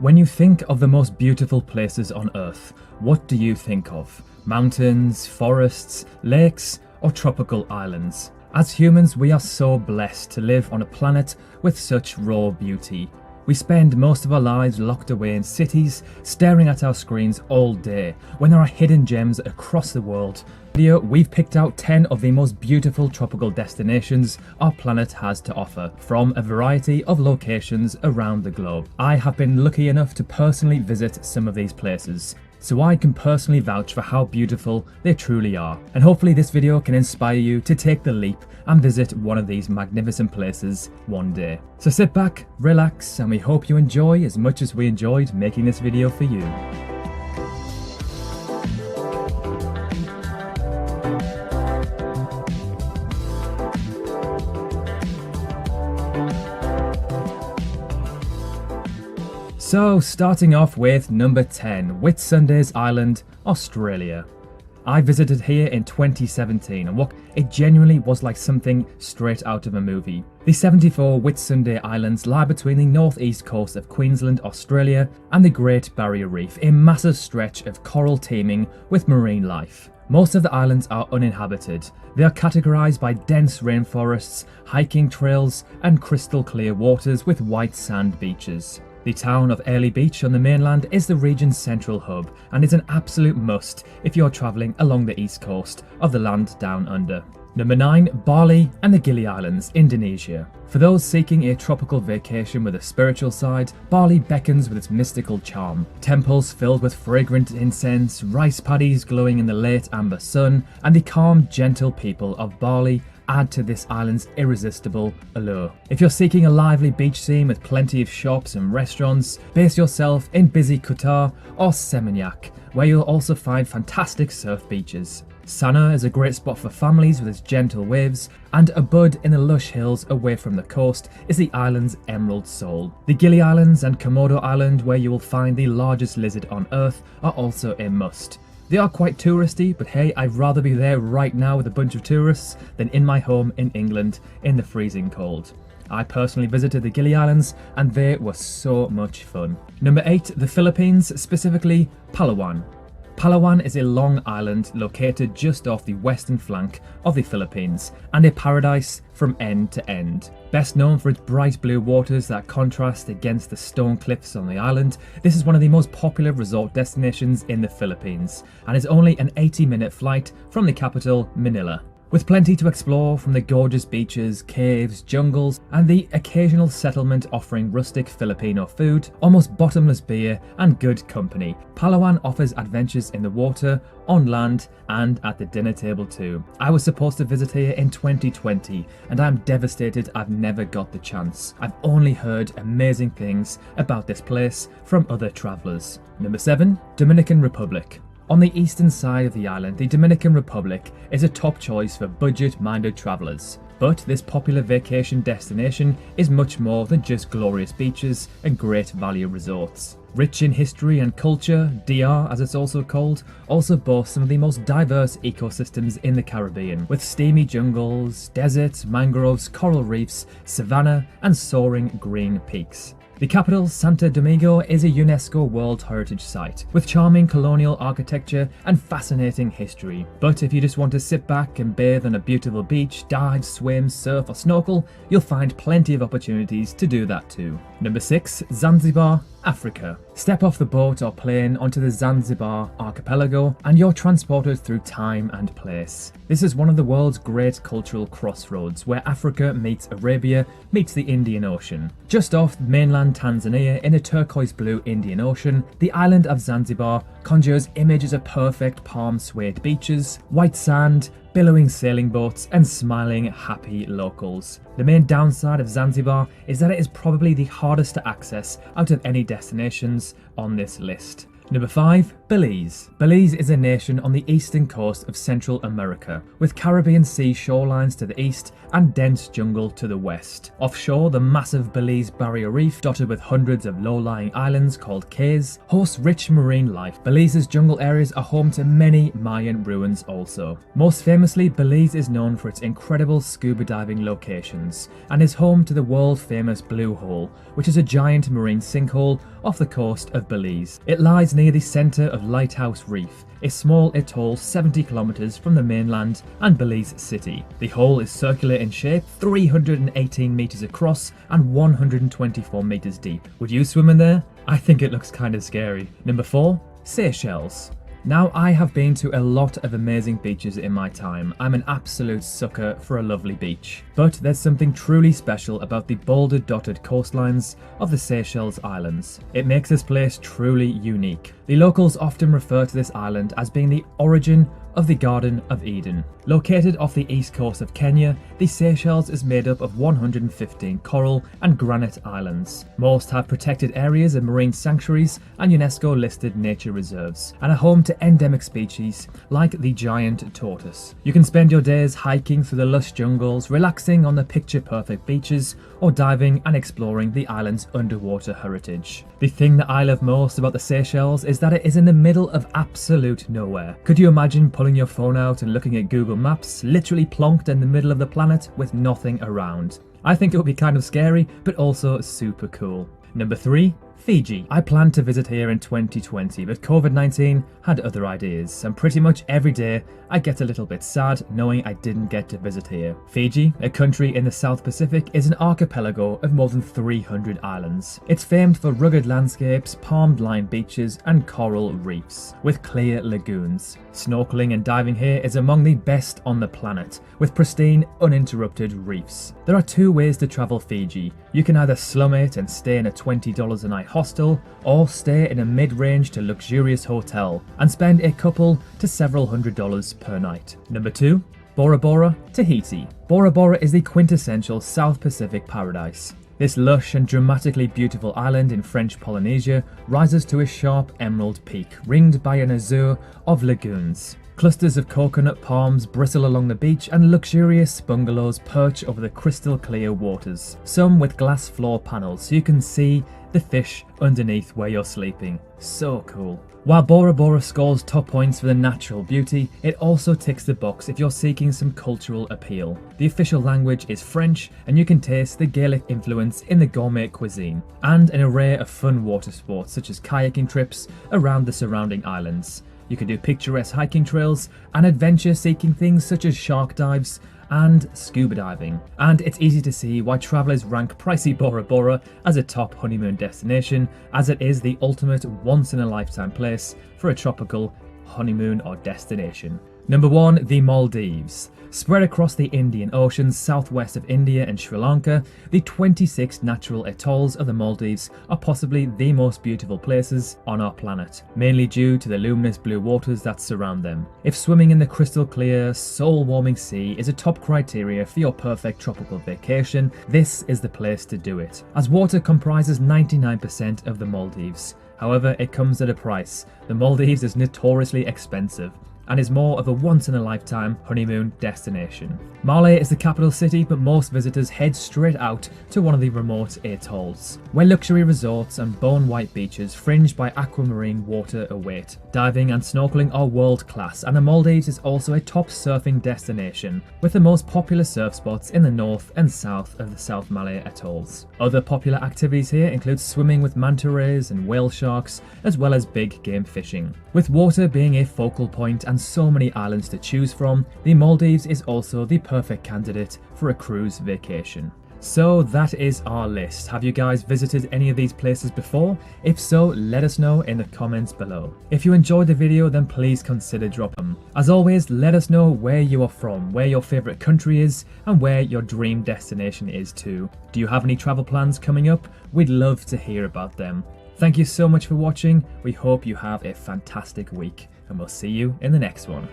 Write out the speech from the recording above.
When you think of the most beautiful places on Earth, what do you think of? Mountains, forests, lakes, or tropical islands? As humans, we are so blessed to live on a planet with such raw beauty. We spend most of our lives locked away in cities, staring at our screens all day, when there are hidden gems across the world. We've picked out 10 of the most beautiful tropical destinations our planet has to offer, from a variety of locations around the globe. I have been lucky enough to personally visit some of these places, so I can personally vouch for how beautiful they truly are. And hopefully this video can inspire you to take the leap and visit one of these magnificent places one day. So sit back, relax, and we hope you enjoy as much as we enjoyed making this video for you. So starting off with number 10, Whitsundays Island, Australia. I visited here in 2017 and it genuinely was like something straight out of a movie. The 74 Whitsunday Islands lie between the northeast coast of Queensland, Australia and the Great Barrier Reef, a massive stretch of coral teeming with marine life. Most of the islands are uninhabited. They are categorised by dense rainforests, hiking trails and crystal clear waters with white sand beaches. The town of Airlie Beach on the mainland is the region's central hub and is an absolute must if you're travelling along the east coast of the land down under. Number 9, Bali and the Gili Islands, Indonesia. For those seeking a tropical vacation with a spiritual side, Bali beckons with its mystical charm. Temples filled with fragrant incense, rice paddies glowing in the late amber sun, and the calm, gentle people of Bali add to this island's irresistible allure. If you're seeking a lively beach scene with plenty of shops and restaurants, base yourself in busy Kuta or Seminyak, where you'll also find fantastic surf beaches. Sana is a great spot for families with its gentle waves, and Ubud in the lush hills away from the coast is the island's emerald soul. The Gili Islands and Komodo Island, where you will find the largest lizard on Earth, are also a must. They are quite touristy, but hey, I'd rather be there right now with a bunch of tourists than in my home in England in the freezing cold. I personally visited the Gili Islands and they were so much fun. Number 8, the Philippines, specifically Palawan. Palawan is a long island located just off the western flank of the Philippines and a paradise from end to end. Best known for its bright blue waters that contrast against the stone cliffs on the island, this is one of the most popular resort destinations in the Philippines and is only an 80-minute flight from the capital, Manila. With plenty to explore, from the gorgeous beaches, caves, jungles, and the occasional settlement offering rustic Filipino food, almost bottomless beer, and good company, Palawan offers adventures in the water, on land, and at the dinner table too. I was supposed to visit here in 2020, and I'm devastated I've never got the chance. I've only heard amazing things about this place from other travellers. Number 7, Dominican Republic. On the eastern side of the island, the Dominican Republic is a top choice for budget-minded travellers. But this popular vacation destination is much more than just glorious beaches and great value resorts. Rich in history and culture, DR as it's also called, also boasts some of the most diverse ecosystems in the Caribbean, with steamy jungles, deserts, mangroves, coral reefs, savanna and soaring green peaks. The capital, Santo Domingo, is a UNESCO World Heritage Site, with charming colonial architecture and fascinating history. But if you just want to sit back and bathe on a beautiful beach, dive, swim, surf or snorkel, you'll find plenty of opportunities to do that too. Number 6, Zanzibar, Africa. Step off the boat or plane onto the Zanzibar archipelago and you're transported through time and place. This is one of the world's great cultural crossroads where Africa meets Arabia meets the Indian Ocean. Just off mainland Tanzania in a turquoise blue Indian Ocean, the island of Zanzibar conjures images of perfect palm swayed beaches, white sand, billowing sailing boats and smiling happy locals. The main downside of Zanzibar is that it is probably the hardest to access out of any destinations on this list. Number 5. Belize. Belize is a nation on the eastern coast of Central America, with Caribbean Sea shorelines to the east and dense jungle to the west. Offshore, the massive Belize Barrier Reef, dotted with hundreds of low-lying islands called cays, hosts rich marine life. Belize's jungle areas are home to many Mayan ruins also. Most famously, Belize is known for its incredible scuba diving locations and is home to the world-famous Blue Hole, which is a giant marine sinkhole off the coast of Belize. It lies near the centre of Lighthouse Reef, a small atoll 70 kilometres from the mainland and Belize City. The hole is circular in shape, 318 metres across and 124 metres deep. Would you swim in there? I think it looks kind of scary. Number 4. Seychelles. Now, I have been to a lot of amazing beaches in my time. I'm an absolute sucker for a lovely beach. But there's something truly special about the boulder-dotted coastlines of the Seychelles Islands. It makes this place truly unique. The locals often refer to this island as being the origin of the Garden of Eden. Located off the east coast of Kenya, the Seychelles is made up of 115 coral and granite islands. Most have protected areas and marine sanctuaries and UNESCO listed nature reserves, and are home to endemic species like the giant tortoise. You can spend your days hiking through the lush jungles, relaxing on the picture-perfect beaches, or diving and exploring the island's underwater heritage. The thing that I love most about the Seychelles is that it is in the middle of absolute nowhere. Could you imagine pulling your phone out and looking at Google Maps, literally plonked in the middle of the planet with nothing around? I think it would be kind of scary, but also super cool. Number 3. Fiji. I planned to visit here in 2020, but COVID-19 had other ideas, and pretty much every day I get a little bit sad knowing I didn't get to visit here. Fiji, a country in the South Pacific, is an archipelago of more than 300 islands. It's famed for rugged landscapes, palm-lined beaches, and coral reefs, with clear lagoons. Snorkeling and diving here is among the best on the planet, with pristine, uninterrupted reefs. There are 2 ways to travel Fiji. You can either slum it and stay in a $20 a night hostel, or stay in a mid-range to luxurious hotel and spend a couple to several $100s per night. Number 2. Bora Bora, Tahiti. Bora Bora is the quintessential South Pacific paradise. This lush and dramatically beautiful island in French Polynesia rises to a sharp emerald peak, ringed by an azure of lagoons. Clusters of coconut palms bristle along the beach and luxurious bungalows perch over the crystal clear waters, some with glass floor panels so you can see the fish underneath where you're sleeping. So cool. While Bora Bora scores top points for the natural beauty, it also ticks the box if you're seeking some cultural appeal. The official language is French, and you can taste the Gaelic influence in the gourmet cuisine, and an array of fun water sports such as kayaking trips around the surrounding islands. You can do picturesque hiking trails and adventure-seeking things such as shark dives and scuba diving. And it's easy to see why travellers rank pricey Bora Bora as a top honeymoon destination, as it is the ultimate once-in-a-lifetime place for a tropical honeymoon or destination. Number 1. The Maldives. Spread across the Indian Ocean southwest of India and Sri Lanka, the 26 natural atolls of the Maldives are possibly the most beautiful places on our planet, mainly due to the luminous blue waters that surround them. If swimming in the crystal clear, soul-warming sea is a top criteria for your perfect tropical vacation, this is the place to do it, as water comprises 99% of the Maldives. However, it comes at a price. The Maldives is notoriously expensive and is more of a once-in-a-lifetime honeymoon destination. Male is the capital city, but most visitors head straight out to one of the remote atolls, where luxury resorts and bone-white beaches fringed by aquamarine water await. Diving and snorkeling are world-class, and the Maldives is also a top surfing destination, with the most popular surf spots in the north and south of the South Malay atolls. Other popular activities here include swimming with manta rays and whale sharks, as well as big game fishing. With water being a focal point and so many islands to choose from, the Maldives is also the perfect candidate for a cruise vacation. So that is our list. Have you guys visited any of these places before? If so, let us know in the comments below. If you enjoyed the video, then please consider dropping them. As always, let us know where you are from, where your favourite country is, and where your dream destination is too. Do you have any travel plans coming up? We'd love to hear about them. Thank you so much for watching. We hope you have a fantastic week, and we'll see you in the next one.